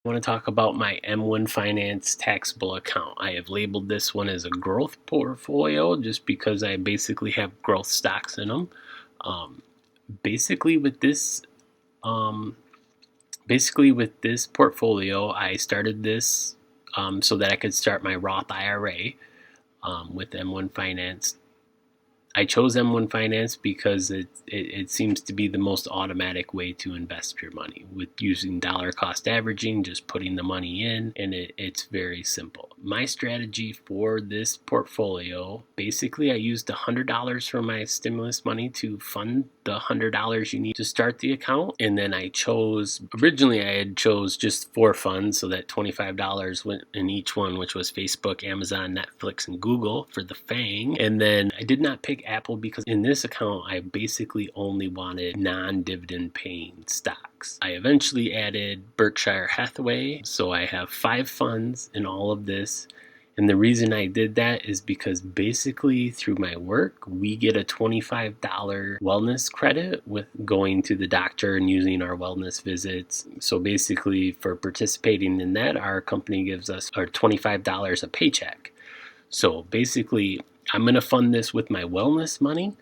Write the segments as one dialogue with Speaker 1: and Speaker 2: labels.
Speaker 1: I want to talk about my M1 Finance taxable account. I have labeled this one as a growth portfolio just because I basically have growth stocks in them. Basically with this portfolio, I started this so that I could start my Roth IRA with M1 Finance. I chose M1 Finance because it seems to be the most automatic way to invest your money with using dollar cost averaging, just putting the money in, and it's very simple. My strategy for this portfolio, basically I used $100 from my stimulus money to fund the $100 you need to start the account, and then originally I had chose just 4 funds, so that $25 went in each one, which was Facebook, Amazon, Netflix, and Google for the FANG. And then I did not pick Apple because in this account I basically only wanted non-dividend paying stocks. I eventually added Berkshire Hathaway, so I have 5 funds in all of this. And the reason I did that is because basically through my work, we get a $25 wellness credit with going to the doctor and using our wellness visits. So basically for participating in that, our company gives us our $25 a paycheck. So basically I'm going to fund this with my wellness money,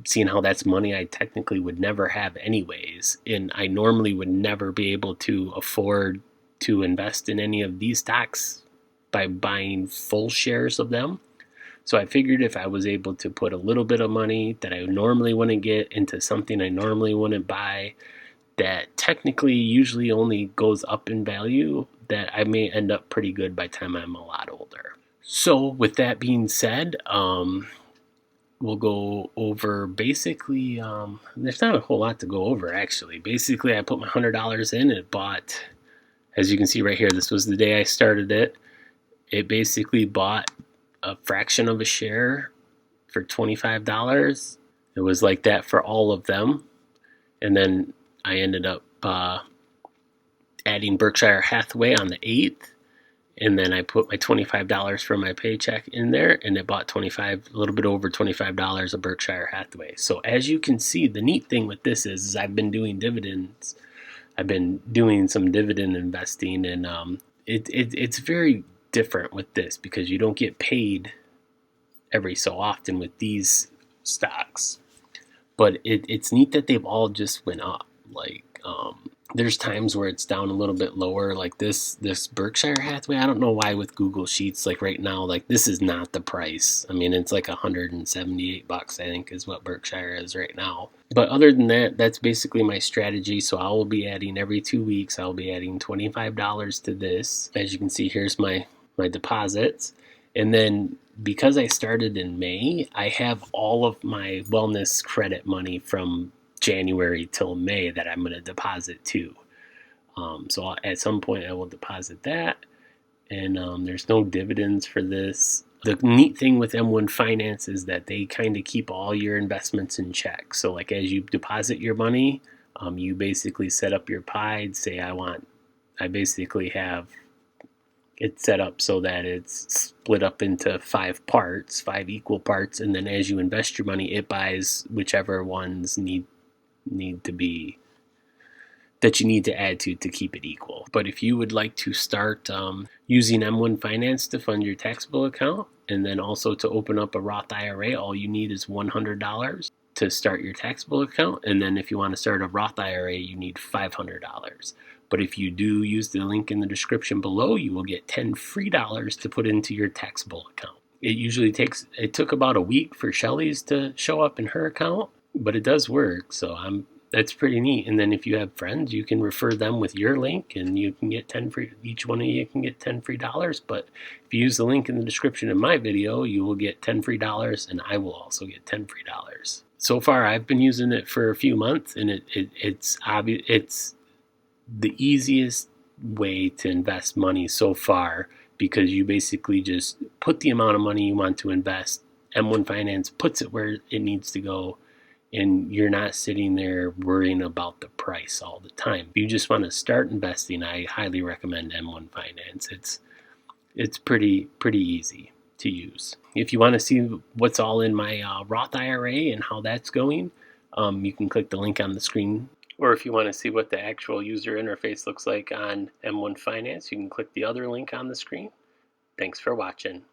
Speaker 1: seeing how that's money I technically would never have anyways. And I normally would never be able to afford to invest in any of these stocks by buying full shares of them. So I figured if I was able to put a little bit of money that I normally wouldn't get into something I normally wouldn't buy, that technically usually only goes up in value, that I may end up pretty good by the time I'm a lot older. So with that being said, we'll go over basically, there's not a whole lot to go over actually. Basically I put my $100 in, it bought, as you can see right here, this was the day I started it. It basically bought a fraction of a share for $25. It was like that for all of them. And then I ended up adding Berkshire Hathaway on the 8th. And then I put my $25 from my paycheck in there, and it bought a little bit over $25 of Berkshire Hathaway. So as you can see, the neat thing with this is I've been doing dividends. I've been doing some dividend investing, and it's very different with this because you don't get paid every so often with these stocks. But it's neat that they've all just went up. Like there's times where it's down a little bit lower, like this Berkshire Hathaway. I don't know why with Google Sheets, like right now, like this is not the price. I mean, it's like $178, I think, is what Berkshire is right now. But other than that, that's basically my strategy. So I will be adding every 2 weeks, I'll be adding $25 to this. As you can see, here's my deposits. And then because I started in May, I have all of my wellness credit money from January till May that I'm going to deposit to. So at some point I will deposit that. And there's no dividends for this. The neat thing with M1 Finance is that they kind of keep all your investments in check. So like as you deposit your money, you basically set up your pie. Say I basically have it's set up so that it's split up into 5 equal parts, and then as you invest your money, it buys whichever ones need to be that you need to add to keep it equal. But if you would like to start using M1 Finance to fund your taxable account, and then also to open up a Roth IRA, all you need is $100 to start your taxable account. And then if you want to start a Roth IRA, you need $500. But if you do use the link in the description below, you will get $10 free to put into your taxable account. It took about a week for Shelly's to show up in her account, but it does work. So that's pretty neat. And then if you have friends, you can refer them with your link, and you can get 10 free. Each one of you can get $10 free. But if you use the link in the description of my video, you will get $10 free, and I will also get $10 free. So far, I've been using it for a few months, and it's obvious. It's the easiest way to invest money so far, because you basically just put the amount of money you want to invest. M1 Finance puts it where it needs to go, and you're not sitting there worrying about the price all the time. If you just want to start investing, I highly recommend M1 Finance. It's pretty easy to use. If you want to see what's all in my Roth IRA and how that's going, you can click the link on the screen Or if you want to see what the actual user interface looks like on M1 Finance, you can click the other link on the screen. Thanks for watching.